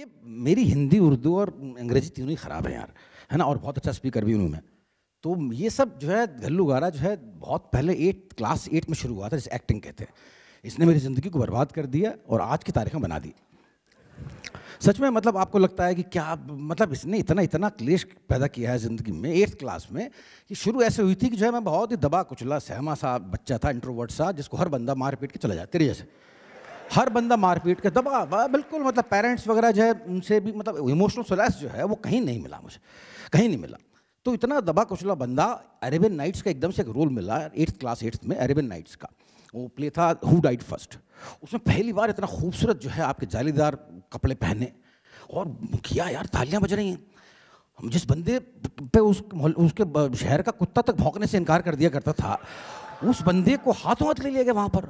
ये मेरी हिंदी, उर्दू और अंग्रेजी तीनों ही ख़राब है यार, है ना, और बहुत अच्छा स्पीकर भी हूँ मैं। तो ये सब जो है घल्लू गारा जो है बहुत पहले क्लास 8 में शुरू हुआ था, जिसे एक्टिंग कहते हैं। इसने मेरी ज़िंदगी को बर्बाद कर दिया और आज की तारीख में बना दी। सच में मतलब आपको लगता है कि क्या मतलब इसने इतना इतना क्लेश पैदा किया है ज़िंदगी में 8th क्लास में, कि शुरू ऐसे हुई थी कि जो है मैं बहुत ही दबा कुचला सहमा सा बच्चा था, इंट्रोवर्ट सा, जिसको हर बंदा मार पीट के चला जाए, तेरे जैसे हर बंदा मार पीट के दबा बिल्कुल, मतलब पेरेंट्स वगैरह जो है उनसे भी मतलब इमोशनल सोलैस जो है वो कहीं नहीं मिला मुझे, कहीं नहीं मिला। तो इतना दबा कुचला बंदा, अरेबियन नाइट्स का एकदम से एक रोल मिला 8th क्लास 8th में, अरेबियन नाइट्स का वो प्ले था हु डाइड फर्स्ट। उसमें पहली बार इतना खूबसूरत जो है आपके जालीदार कपड़े पहने और किया यार, तालियां बज रही हैं। जिस बंदे पे उसके शहर का कुत्ता तक भौंकने से इनकार कर दिया करता था, उस बंदे को हाथों हाथ ले लिया गया वहाँ पर।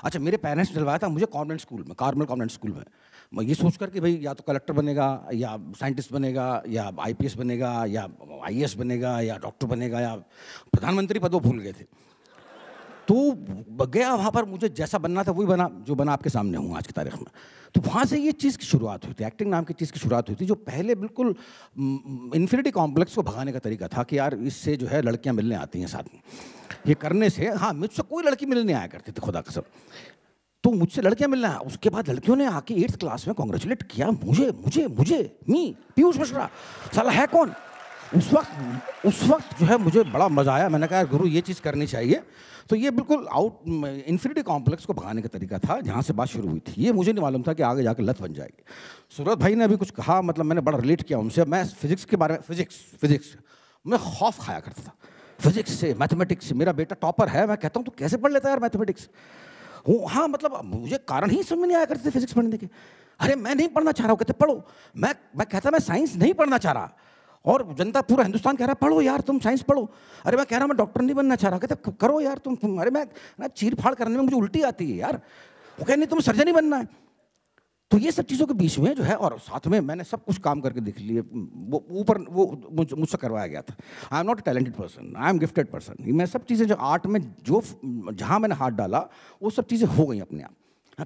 अच्छा, मेरे पेरेंट्स ने डलवाया था मुझे कॉन्वेंट स्कूल में, कार्मल कॉन्वेंट स्कूल में। मैं ये सोच कर कि भाई या तो कलेक्टर बनेगा, या साइंटिस्ट बनेगा, या आईपीएस बनेगा, या आईएएस बनेगा, या डॉक्टर बनेगा, या प्रधानमंत्री पद वो भूल गए थे। तो गया वहाँ पर, मुझे जैसा बनना था वही बना, जो बना आपके सामने हूँ आज की तारीख में। तो वहाँ से ये चीज़ की शुरुआत हुई थी, एक्टिंग नाम की चीज़ की शुरुआत हुई थी, जो पहले बिल्कुल इन्फिनिटी कॉम्प्लेक्स को भगाने का तरीका था कि यार इससे जो है लड़कियाँ मिलने आती हैं साथ में, ये करने से। हाँ, मुझसे कोई लड़की मिलने आया करती थी, खुदा कसम। तो मुझसे लड़कियाँ मिलने आया, उसके बाद लड़कियों ने आके 8th क्लास में कॉन्ग्रेचुलेट किया मुझे मुझे मुझे मी पीयूष मिश्रा, साला है कौन। उस वक्त जो है मुझे बड़ा मज़ा आया। मैंने कहा गुरु ये चीज़ करनी चाहिए। तो ये बिल्कुल इन्फिनिटी कॉम्प्लेक्स को भगाने का तरीका था, जहाँ से बात शुरू हुई थी। ये मुझे नहीं मालूम था कि आगे जाकर लत बन जाएगी। सूरत भाई ने अभी कुछ कहा, मतलब मैंने बड़ा रिलेट किया उनसे। मैं फिजिक्स के बारे में, फिजिक्स मैं खौफ खाया करता था फिजिक्स से, मैथमेटिक्स से। मेरा बेटा टॉपर है, मैं कहता हूँ तो कैसे पढ़ लेता है यार मैथमेटिक्स। हाँ, मतलब मुझे कारण ही समझ में नहीं आया करते थे फिजिक्स पढ़ने के। अरे मैं नहीं पढ़ना चाह रहा हूँ, कहते पढ़ो। मैं कहता मैं साइंस नहीं पढ़ना चाह रहा, और जनता पूरा हिंदुस्तान कह रहा है पढ़ो यार तुम साइंस पढ़ो। अरे मैं कह रहा हूँ मैं डॉक्टर नहीं बनना चाह रहा, कहते करो यार तुम। अरे मैं ना चीर फाड़ करने में मुझे उल्टी आती है यार। वो कह नहीं तुम सर्जन ही बनना है। तो ये सब चीज़ों के बीच में जो है, और साथ में मैंने सब कुछ काम करके देख लिए। वो ऊपर वो मुझसे करवाया गया था। I am not a talented person, I am gifted person. मैं सब चीज़ें जो आर्ट में जो जहाँ मैंने हाथ डाला वो सब चीज़ें हो गई अपने आप।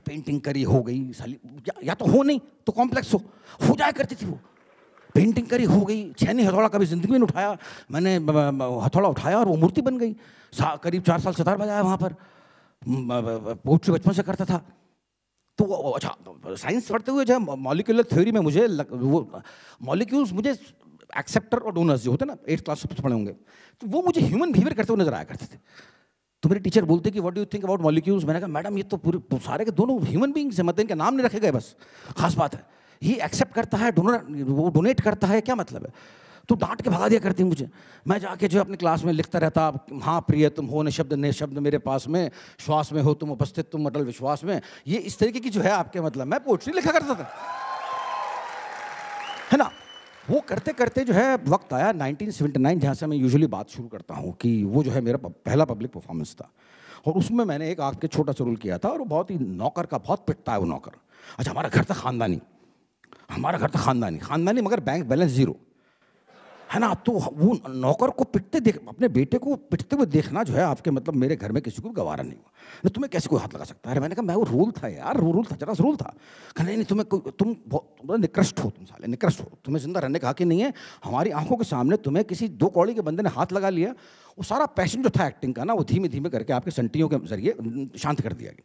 पेंटिंग करी हो गई साली, या तो हो नहीं तो कॉम्प्लेक्स हो जाया करती थी वो। पेंटिंग करी हो गई, छेनी हथौड़ा कभी जिंदगी में नहीं उठाया मैंने, हथौड़ा उठाया और वो मूर्ति बन गई। करीब 4 साल सितार बजाया वहाँ पर, पोट्री बचपन से करता था। तो अच्छा, साइंस पढ़ते हुए जो है मॉलिक्यूलर थ्योरी में मुझे वो मॉलिक्यूल्स मुझे एक्सेप्टर और डोनर्स जो होते हैं ना, 8th क्लास से पढ़े होंगे, तो वो मुझे ह्यूमन बिहेवियर करते हुए नजर आया करते थे। तो मेरे टीचर बोलते कि what do you think about molecules. मैंने कहा मैडम ये तो पूरे सारे के दोनों ह्यूमन बींग्स हैं, मतलब इनके नाम नहीं रखे गए, बस खास बात है। ये एक्सेप्ट करता है, वो डोनेट करता है, क्या मतलब है। तो डांट के भगा दिया करती मुझे। मैं जाके जो अपनी क्लास में लिखता रहता, हाँ प्रिय तुम हो, ने शब्द मेरे पास में, श्वास में हो तुम उपस्थित, तुम अटल विश्वास में। ये इस तरीके की जो है आपके, मतलब मैं पोएट्री लिखा करता था, है ना। वो करते करते जो है वक्त आया 1979, जहाँ से मैं यूजुअली बात शुरू करता हूँ, कि वो जो है मेरा पहला पब्लिक परफॉर्मेंस था। और उसमें मैंने एक आग के छोटा सा रोल किया था, और वो बहुत ही नौकर का, बहुत पिटता है वो नौकर। अच्छा, हमारा घर था खानदानी, खानदानी मगर बैंक बैलेंस 0, है ना। तो वो नौकर को अपने बेटे को पिटते हुए देखना जो है आपके, मतलब मेरे घर में किसी को गवारा नहीं हुआ। नहीं तुम्हें कैसे कोई हाथ लगा सकता है। मैंने कहा मैं वो रोल था यार, वो रोल था, जरा रोल था। कहा नहीं तुम निकृष्ट हो, तुम साले निकृष्ट हो, तुम्हें जिंदा रहने का हक ही नहीं है। हमारी आंखों के सामने तुम्हें किसी 2 कौड़ी के बंदे ने हाथ लगा लिया। वो सारा पैशन जो था एक्टिंग का ना, वो धीमे धीमे करके आपके संटियों के जरिए शांत कर दिया गया।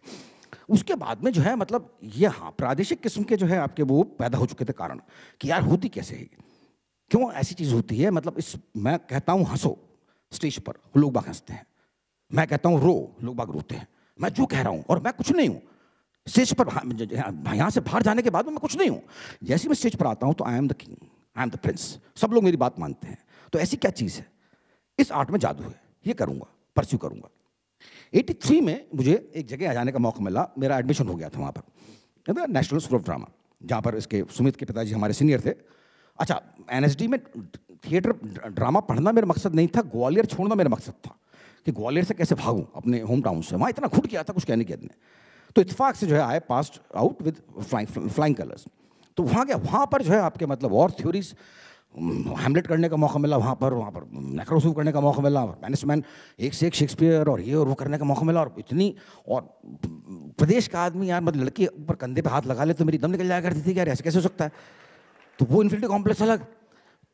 उसके बाद में जो है मतलब ये, हाँ, प्रादेशिक किस्म के जो है आपके वो पैदा हो चुके थे कारण, कि यार होती कैसे है, क्यों ऐसी चीज़ होती है। मतलब मैं कहता हूँ हंसो स्टेज पर, लोग बाग हंसते हैं। मैं कहता हूँ रो, लोग बाग रोते हैं। मैं जो कह रहा हूँ, और मैं कुछ नहीं हूँ स्टेज पर। यहाँ से बाहर जाने के बाद में मैं कुछ नहीं हूँ। जैसे मैं स्टेज पर आता हूँ तो I am the king, I am the Prince, सब लोग मेरी बात मानते हैं। तो ऐसी क्या चीज़ है, इस आर्ट में जादू है, ये करूँगा, परस्यू करूँगा। 83 में मुझे एक जगह आ जाने का मौका मिला, मेरा एडमिशन हो गया था वहाँ पर, नेशनल स्कूल ऑफ ड्रामा, जहाँ पर इसके सुमित के पिताजी हमारे सीनियर थे। अच्छा, एनएसडी में थिएटर ड्रामा पढ़ना मेरा मकसद नहीं था, ग्वालियर छोड़ना मेरा मकसद था, कि ग्वालियर से कैसे भागूं अपने होम टाउन से। वहाँ इतना घुट गया था कुछ कहने के इतने। तो इत्तेफाक से जो है I passed out with flying colours. तो वहाँ गया, वहाँ पर जो है आपके मतलब और थ्योरीज, हैमलेट करने का मौका मिला वहाँ पर नेक्रोसू करने का मौका मिला, मैनेजमेंट एक से एक शेक्सपियर और ये और वो करने का मौका मिला। और इतनी, और प्रदेश का आदमी यार, मतलब लड़की ऊपर कंधे पे हाथ लगा ले तो मेरी दम निकल जाया करती थी, यार ऐसे कैसे हो सकता है। तो वो इन्फिनिटी कॉम्प्लेक्स अलग।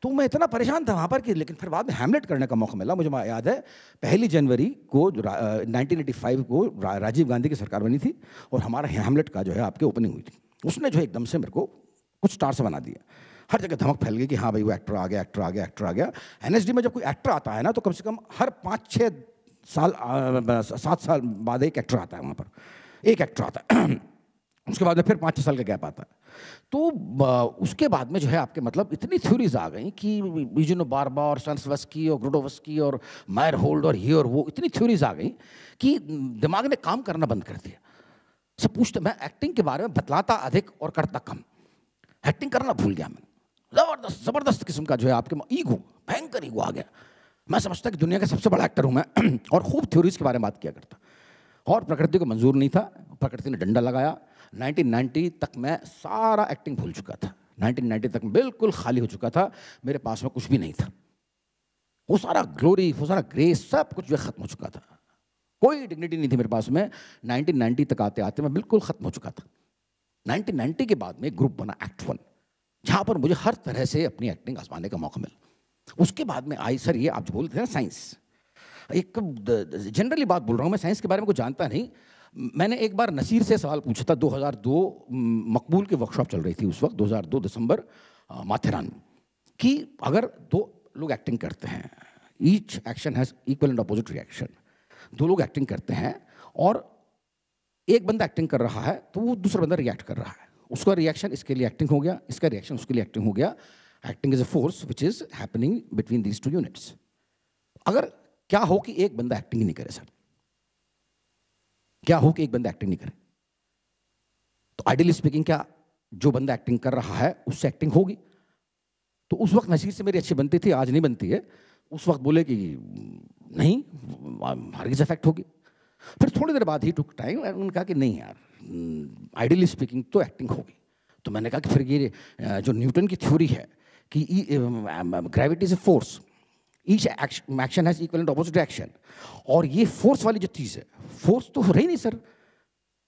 तो मैं इतना परेशान था वहाँ पर कि, लेकिन फिर बाद में हैमलेट करने का मौका मिला। मुझे याद है 1 जनवरी को 1985 को राजीव गांधी की सरकार बनी थी और हमारा हैमलेट का जो है आपके ओपनिंग हुई थी। उसने जो है एकदम से मेरे को कुछ स्टार से बना दिया। हर जगह धमक फैल गई कि हाँ भाई वो एक्टर आ गया, एक्टर आ गया, एक्टर आ गया। एनएसडी में जब कोई एक्टर आता है ना तो कम से कम हर 5-6 साल 7 साल बाद एक एक्टर आता है वहाँ पर, एक एक्टर आता है। उसके बाद में फिर 5-6 साल का गैप आता है। तो उसके बाद में जो है आपके मतलब इतनी थ्योरीज आ गई कि यूजिनो बार्बा और स्टैनिस्लवस्की और ग्रोडोवस्की और मायर होल्ड और ये और वो, इतनी थ्योरीज आ गई कि दिमाग ने काम करना बंद कर दिया। सब पूछते, मैं एक्टिंग के बारे में बतलाता अधिक और करता कम। एक्टिंग करना भूल गया मैं। जबरदस्त किस्म का जो है आपके ईगो, भयंकर ईगो आ गया। मैं समझता कि दुनिया का सबसे बड़ा एक्टर हूं मैं और खूब थ्योरीज के बारे में बात किया करता। और प्रकृति को मंजूर नहीं था, प्रकृति ने डंडा लगाया। 1990 तक मैं सारा एक्टिंग भूल चुका था। 1990 तक बिल्कुल खाली हो चुका था, मेरे पास में कुछ भी नहीं था। वो सारा ग्लोरी, वो सारा ग्रेस, सब कुछ जो खत्म हो चुका था। कोई डिग्निटी नहीं थी मेरे पास में। 1990 तक आते आते मैं बिल्कुल खत्म हो चुका था। 1990 के बाद में एक ग्रुप बना एक्ट वन, जहां पर मुझे हर तरह से अपनी एक्टिंग आजमाने का मौका मिला। उसके बाद में आई, सर ये आप जो बोलते हैं ना साइंस, एक जनरली बात बोल रहा हूँ मैं, साइंस के बारे में कुछ जानता नहीं। मैंने एक बार नसीर से सवाल पूछा था, 2002 मकबूल की वर्कशॉप चल रही थी उस वक्त, 2002 दिसंबर, माथेरान, कि अगर 2 लोग एक्टिंग करते हैं, each action has equal and opposite reaction. 2 लोग एक्टिंग करते हैं और एक बंदा एक्टिंग कर रहा है तो वो दूसरा बंदा रिएक्ट कर रहा है। उसका रिएक्शन इसके लिए एक्टिंग हो गया, इसका रिएक्शन उसके लिए एक्टिंग हो गया। Acting is a force which is happening between these 2 units. अगर क्या हो कि एक बंदा एक्टिंग ही नहीं करे सर, क्या हो कि एक बंदा एक्टिंग नहीं करे, तो आइडियली स्पीकिंग क्या जो बंदा एक्टिंग कर रहा है उससे एक्टिंग होगी। तो उस वक्त नसीर से मेरी अच्छी बनती थी, आज नहीं बनती है। उस वक्त बोले कि नहीं, हरगिज़ इफेक्ट होगी। फिर थोड़ी देर बाद ही टुक टाइम, उन्होंने कहा कि नहीं यार, आइडियली स्पीकिंग तो एक्टिंग होगी। तो मैंने कहा कि फिर ये जो न्यूटन की थ्योरी है कि gravity is a force, each action has equal and opposite action, और ये फोर्स वाली जो चीज़ है, फोर्स तो रही नहीं सर,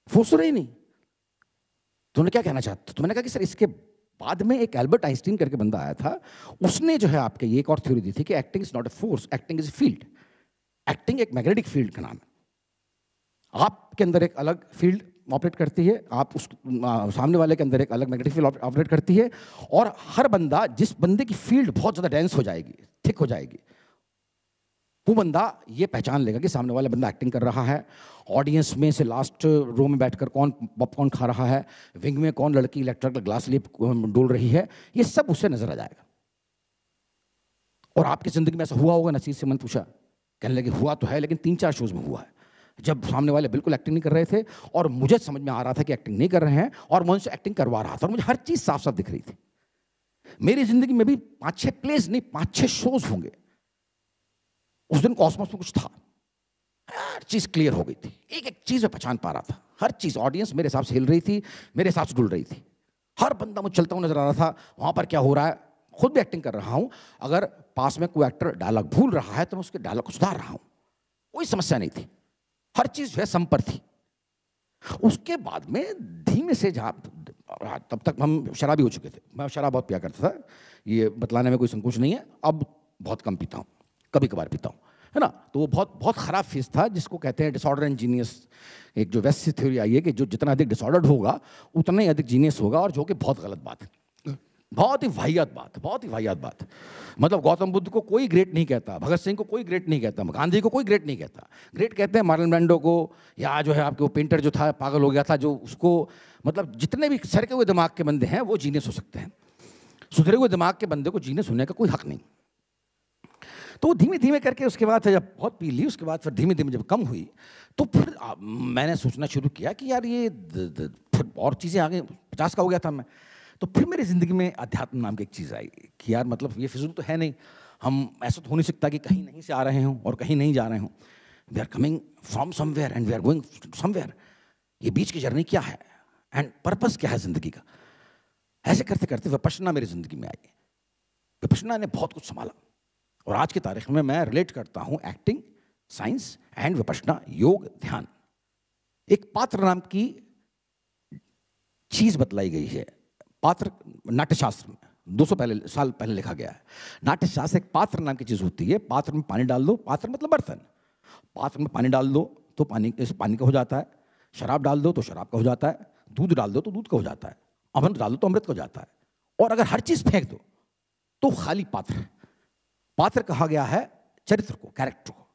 फोर्स तो रही नहीं। तो उन्होंने क्या कहना चाहते, तो मैंने कहा कि सर इसके बाद में एक एल्बर्ट आइंस्टीन करके बंदा आया था, उसने जो है आपके ये एक और थ्योरी दी थी कि acting is not a force, acting is a field. Acting एक मैग्नेटिक फील्ड का नाम है। आपके अंदर एक अलग फील्ड ऑपरेट करती है, आप उस सामने वाले के अंदर एक अलग मैग्नेटिक फील्ड ऑपरेट करती है, और हर बंदा, जिस बंदे की फील्ड बहुत ज़्यादा डेंस हो जाएगी, थिक हो जाएगी, वो बंदा ये पहचान लेगा कि सामने वाला बंदा एक्टिंग कर रहा है। ऑडियंस में से लास्ट रो में बैठकर कौन पॉपकॉर्न खा रहा है, विंग में कौन लड़की इलेक्ट्रिक का ग्लास लिए डोल रही है, ये सब उससे नजर आ जाएगा। और आपकी जिंदगी में ऐसा हुआ होगा? नसीर से मन पूछा, कहने लगे हुआ तो है, लेकिन 3-4 शोज में हुआ है जब सामने वाले बिल्कुल एक्टिंग नहीं कर रहे थे और मुझे समझ में आ रहा था कि एक्टिंग नहीं कर रहे हैं, और मैं उनसे एक्टिंग करवा रहा था और मुझे हर चीज साफ साफ दिख रही थी। मेरी जिंदगी में भी 5-6 प्लेस नहीं, 5-6 शोज होंगे। उस दिन कॉस्मोस में कुछ था, हर चीज क्लियर हो गई थी, एक एक चीज में पहचान पा रहा था, हर चीज। ऑडियंस मेरे हिसाब से हिल रही थी, मेरे हिसाब से डुल रही थी, हर बंदा मुझे चलता हुआ नजर आ रहा था। वहां पर क्या हो रहा है, खुद भी एक्टिंग कर रहा हूं। अगर पास में कोई एक्टर डायलॉग भूल रहा है तो मैं उसके डायलॉग को सुधार रहा हूं, कोई समस्या नहीं थी, हर चीज जो है संपर थी। उसके बाद में धीमे से, जहां तब तक हम शराबी हो चुके थे, मैं शराब बहुत पिया करता था, ये बतलाने में कोई संकोच नहीं है। अब बहुत कम पीता हूँ, कभी कभार पीता हूँ, है ना। तो वो बहुत बहुत खराब फेज था, जिसको कहते हैं डिसऑर्डर एंड जीनियस। एक जो वेस्ट से थ्योरी आई है कि जो जितना अधिक डिसऑर्डर्ड होगा उतना ही अधिक जीनियस होगा, और जो कि बहुत गलत बात है, बहुत ही वाहियात बात, बहुत ही वाहियात बात। मतलब गौतम बुद्ध को कोई ग्रेट नहीं कहता, भगत सिंह को कोई ग्रेट नहीं कहता, गांधी को कोई ग्रेट नहीं कहता। ग्रेट कहते हैं मार्लन ब्रांडो को, या जो है आपके वो पेंटर जो था पागल हो गया था, जो उसको, मतलब जितने भी सड़के हुए दिमाग के बंदे हैं वो जीनियस हो सकते हैं, सुधरे हुए दिमाग के बंदे को जीनियस होने का कोई हक नहीं। तो धीमे धीमे करके उसके बाद जब बहुत पी ली, उसके बाद फिर धीमे धीमे जब कम हुई, तो फिर मैंने सोचना शुरू किया कि यार ये फिर और चीज़ें आ गई। 50 का हो गया था मैं, तो फिर मेरी ज़िंदगी में अध्यात्म नाम की एक चीज़ आई कि यार मतलब ये फिजूल तो है नहीं, हम ऐसा तो हो नहीं सकता कि कहीं नहीं से आ रहे हों और कहीं नहीं जा रहे हों। We are coming from somewhere and we are going somewhere. ये बीच की जर्नी क्या है एंड पर्पस क्या है ज़िंदगी का। ऐसे करते करते विपश्यना मेरी ज़िंदगी में आई। विपश्यना ने बहुत कुछ संभाला, और आज की तारीख में मैं रिलेट करता हूँ एक्टिंग, साइंस एंड विपश्यना, योग, ध्यान। एक पात्र नाम की चीज बतलाई गई है। पात्र नाट्यशास्त्र में 200 साल पहले लिखा गया है। नाट्यशास्त्र एक पात्र नाम की चीज होती है। पात्र में पानी डाल दो, पात्र मतलब बर्तन, पात्र में पानी डाल दो तो पानी का हो जाता है, शराब डाल दो तो शराब का हो जाता है, दूध डाल दो तो दूध का हो जाता है, अमृत डाल दो तो अमृत का हो जाता है, और अगर हर चीज फेंक दो तो खाली पात्र है। पात्र कहा गया है चरित्र को, कैरेक्टर को,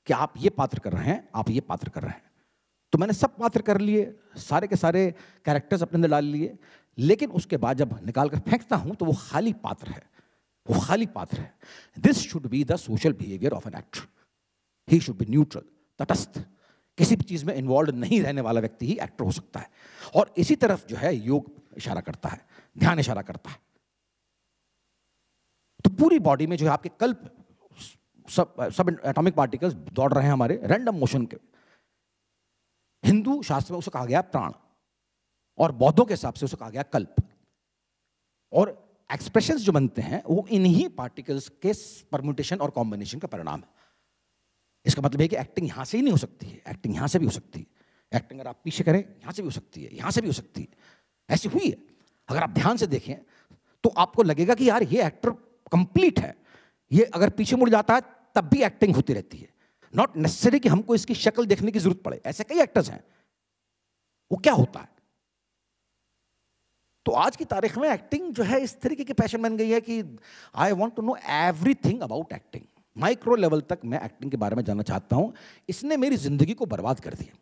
कि आप ये पात्र कर रहे हैं, आप ये पात्र कर रहे हैं। तो मैंने सब पात्र कर लिए, सारे के सारे कैरेक्टर्स अपने अंदर डाल लिए, लेकिन उसके बाद जब निकाल कर फेंकता हूं तो वो खाली पात्र है, वो खाली पात्र है। This should be the social behaviour of an actor. He should be neutral, तटस्थ, किसी भी चीज में इन्वॉल्व नहीं रहने वाला व्यक्ति ही एक्टर हो सकता है। और इसी तरफ जो है योग इशारा करता है, ध्यान इशारा करता है। तो पूरी बॉडी में जो है आपके कल्प, सब एटॉमिक पार्टिकल्स दौड़ रहे हैं हमारे रैंडम मोशन के। हिंदू शास्त्र में उसे कहा गया प्राण, और बौद्धों के हिसाब से उसे कहा गया कल्प। और एक्सप्रेशंस जो बनते हैं वो इन्हीं पार्टिकल्स के परम्यूटेशन और कॉम्बिनेशन का परिणाम है। इसका मतलब है कि एक्टिंग यहां से ही नहीं हो सकती है, एक्टिंग यहां से भी हो सकती है। एक्टिंग अगर आप पीछे करें यहां से भी हो सकती है, यहां से भी हो सकती है, ऐसी हुई है। अगर आप ध्यान से देखें तो आपको लगेगा कि यार ये एक्टर कंप्लीट है, ये अगर पीछे मुड़ जाता है तब भी एक्टिंग होती रहती है। नॉट नेसेसरी कि हमको इसकी शक्ल देखने की जरूरत पड़े, ऐसे कई एक्टर्स हैं। वो क्या होता है? तो आज की तारीख में एक्टिंग जो है इस तरीके की पैशन बन गई है कि I want to know everything about acting. Micro level तक मैं एक्टिंग के बारे में जानना चाहता हूं। इसने मेरी जिंदगी को बर्बाद कर दिया।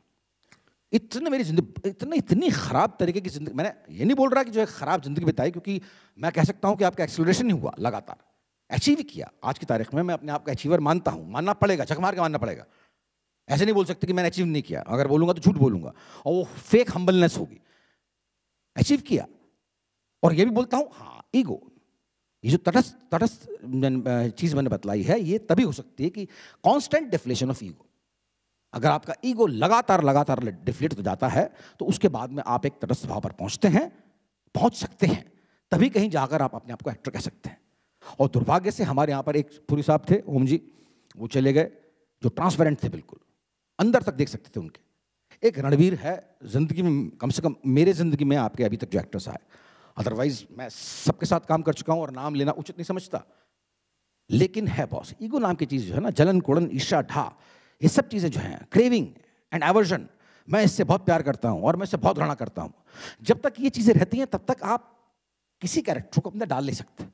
इतनी खराब तरीके की जिंदगी, मैंने ये नहीं बोल रहा कि जो है खराब जिंदगी बिताई, क्योंकि मैं कह सकता हूं कि आपका एक्सेलरेशन नहीं हुआ, लगातार अचीव किया। आज की तारीख में मैं अपने आप को अचीवर मानता हूं, मानना पड़ेगा, झक मार के मानना पड़ेगा। ऐसे नहीं बोल सकते कि मैंने अचीव नहीं किया, अगर बोलूंगा तो झूठ बोलूंगा और वो फेक हम्बलनेस होगी। अचीव किया। और ये भी बोलता हूं हाँ, ईगो, ये जो तटस्थ चीज मैंने बतलाई है, ये तभी हो सकती है कि कांस्टेंट डिफ्लेशन ऑफ ईगो। अगर आपका ईगो लगातार डिफ्लेट हो जाता है तो उसके बाद में आप एक तटस्थ भाव पर पहुंच सकते हैं, तभी कहीं जाकर आप अपने आप को एक्टर कह सकते हैं। और दुर्भाग्य से हमारे यहाँ पर एक पुरी साहब थे, ओम जी, वो चले गए, जो ट्रांसपेरेंट थे, बिल्कुल अंदर तक देख सकते थे उनके। एक रणवीर है जिंदगी में, कम से कम मेरे जिंदगी में आपके अभी तक जो एक्टर्स आए, अदरवाइज मैं सबके साथ काम कर चुका हूं और नाम लेना उचित नहीं समझता, लेकिन है बॉस। ईगो नाम की चीज जो है ना, जलन, कुड़न, ईर्ष्या, ढा, ये सब चीजें जो हैं, क्रेविंग एंड एवर्जन, मैं इससे बहुत प्यार करता हूं और मैं इससे बहुत घृणा करता हूं। जब तक ये चीजें रहती हैं तब तक आप किसी कैरेक्टर को अपने डाल नहीं सकते।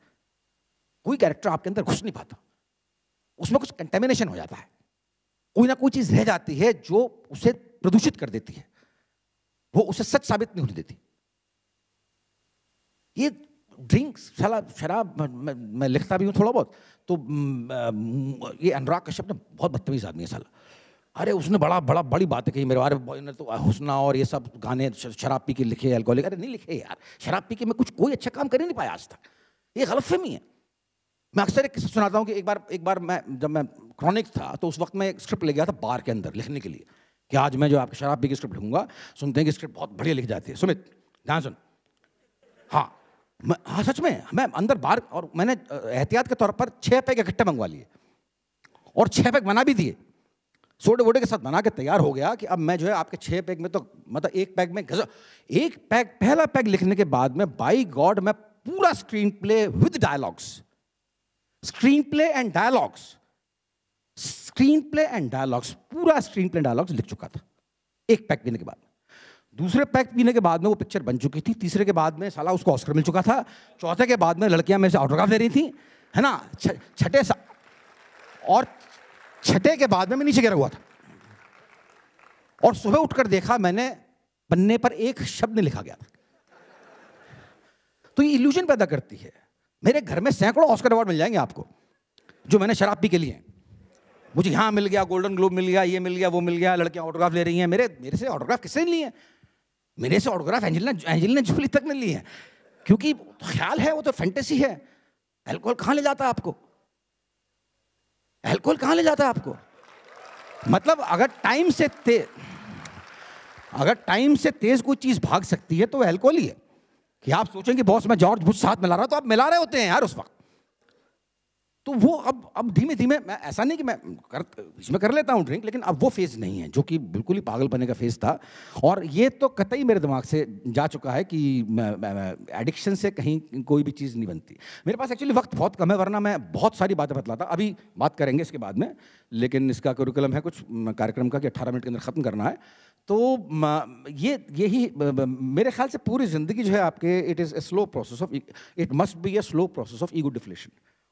कोई कैरेक्टर आपके अंदर घुस नहीं पाता, उसमें कुछ कंटेमिनेशन हो जाता है, कोई ना कोई चीज रह जाती है जो उसे प्रदूषित कर देती है, वो उसे सच साबित नहीं होने देती। ये ड्रिंक्स, शराब, मैं लिखता भी हूँ थोड़ा बहुत, तो ये अनुराग कश्यप ने बहुत बदतमीज आदमी है साला। अरे उसने बड़ी बातें कही मेरे बारे में, ने तो हुस्ना और ये सब गाने शराब पी के लिखे, अल्कोहलिक। अरे नहीं लिखे यार, शराब पी के मैं कोई अच्छा काम कर ही नहीं पाया आज तक। ये गलतफहमी है। मैं अक्सर एक किस्सा सुनाता हूँ कि एक बार जब मैं क्रॉनिक था तो उस वक्त मैं एक स्क्रिप्ट ले गया था बार के अंदर लिखने के लिए कि आज मैं जो आपकी शराब पी की स्क्रिप्ट लिखूंगा। सुनते हैं कि स्क्रिप्ट बहुत बढ़िया लिख जाती है, सुमित ध्यान सुन। हाँ सच में, मैं अंदर बार, और मैंने एहतियात के तौर पर 6 पैक इकट्ठे मंगवा लिए और 6 पैक बना भी दिए, सोडे वोडे के साथ बना के तैयार हो गया कि अब मैं जो है आपके 6 पैक में, तो मतलब 1 पैक में एक पैक, पहला पैक लिखने के बाद में बाई गॉड मैं पूरा screen play with dialogues, screen play and dialogues, पूरा स्क्रीन प्ले डायलॉग्स लिख चुका था 1 पैक पीने के बाद। दूसरे पैक पीने के बाद में वो पिक्चर बन चुकी थी, तीसरे के बाद में साला उसको ऑस्कर मिल चुका था, चौथे के बाद में लड़कियां मेरे से ऑटोग्राफ ले रही थी, है ना, छठे के बाद में मैं नीचे गिरा हुआ था और सुबह उठकर देखा मैंने पन्ने पर एक शब्द नहीं लिखा गया था। तो ये इल्यूजन पैदा करती है। मेरे घर में सैकड़ों ऑस्कर अवार्ड मिल जाएंगे आपको जो मैंने शराब पी के लिए। मुझे यहाँ मिल गया, गोल्डन ग्लोब मिल गया, ये मिल गया, वो मिल गया, लड़कियां ऑटोग्राफ ले रही हैं। मेरे से ऑटोग्राफ किसने लिए हैं? मेरे से ऑटोग्राफ एंजेलिना जोली तक ने ली है, क्योंकि ख्याल है, वो तो फैंटेसी है। अल्कोहल कहां ले जाता है आपको? अल्कोहल कहां ले जाता है आपको? मतलब अगर टाइम से तेज कोई चीज भाग सकती है तो अल्कोहल ही है। कि आप सोचेंगे बॉस मैं जॉर्ज बुश साथ मिला रहा, तो आप मिला रहे होते हैं यार उस वक्त। तो वो अब धीमे धीमे, मैं ऐसा नहीं कि मैं इसमें कर लेता हूँ ड्रिंक, लेकिन अब वो फेज़ नहीं है जो कि बिल्कुल ही पागलपने का फेज़ था। और ये तो कतई मेरे दिमाग से जा चुका है कि एडिक्शन से कहीं कोई भी चीज़ नहीं बनती। मेरे पास एक्चुअली वक्त बहुत कम है, वरना मैं बहुत सारी बातें बतलाता। अभी बात करेंगे इसके बाद में, लेकिन इसका करिकुलम है कुछ कार्यक्रम का कि 18 मिनट के अंदर ख़त्म करना है। तो यही मेरे ख्याल से पूरी ज़िंदगी जो है आपके, it is a slow process of, it must be a slow process of ego deflation.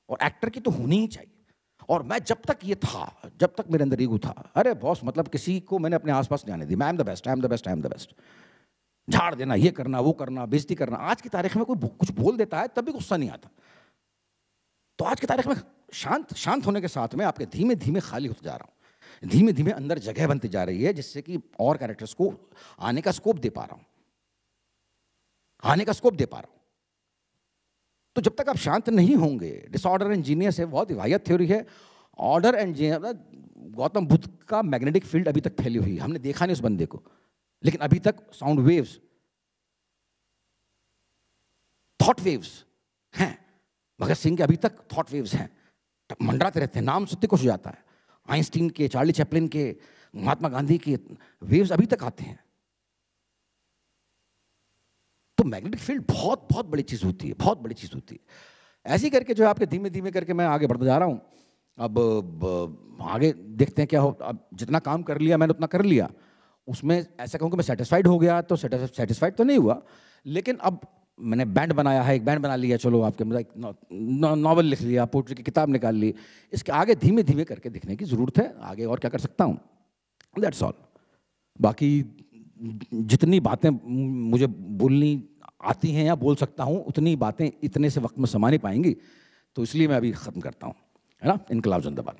और एक्टर की तो होनी ही चाहिए। और मैं जब तक ये था, जब तक मेरे अंदर ईगो था, अरे बॉस, मतलब किसी को मैंने अपने आसपास जाने दी, मैं I am the best, I am the best, I am the best, झाड़ देना, ये करना, वो करना, बेइज्जती करना। आज की तारीख में कोई कुछ बोल देता है तब भी गुस्सा नहीं आता। तो आज की तारीख में शांत होने के साथ में आपके धीमे धीमे खाली होते जा रहा हूँ, धीमे धीमे अंदर जगह बनती जा रही है, जिससे कि और कैरेक्टर्स को आने का स्कोप दे पा रहा हूँ, आने का स्कोप दे पा रहा हूँ। तो जब तक आप शांत नहीं होंगे, डिसऑर्डर एंड जीनियस है, बहुत ही वाहियात थ्योरी है। Order and genius, Gautam Buddha का मैग्नेटिक फील्ड अभी तक फैली हुई है, हमने देखा नहीं उस बंदे को, लेकिन अभी तक साउंड वेव्स, थॉट वेव्स हैं। भगत सिंह के अभी तक थॉट वेव्स हैं, मंडराते रहते हैं, नाम सुनते कुछ हो जाता है। आइंस्टीन के, चार्ली चैपलिन के, महात्मा गांधी के वेव्स अभी तक आते हैं। तो मैग्नेटिक फील्ड बहुत बहुत बड़ी चीज़ होती है, बहुत बड़ी चीज़ होती है। ऐसे ही करके जो है आपके धीमे धीमे करके मैं आगे बढ़ता जा रहा हूँ। अब आगे देखते हैं क्या हो। अब जितना काम कर लिया मैंने उतना कर लिया, उसमें ऐसा कहूँ कि मैं सेटिस्फाइड हो गया तो सेटिस्फाइड तो नहीं हुआ, लेकिन अब मैंने बैंड बनाया है, एक बैंड बना लिया, चलो आपके मतलब नॉवल लिख लिया, पोइट्री की किताब निकाल ली। इसके आगे धीमे धीमे करके दिखने की ज़रूरत है, आगे और क्या कर सकता हूँ, दैट्स ऑल। बाकी जितनी बातें मुझे बोलनी आती हैं या बोल सकता हूँ, उतनी बातें इतने से वक्त में समा नहीं पाएंगी, तो इसलिए मैं अभी ख़त्म करता हूँ, है ना। इनकलाब जिंदाबाद।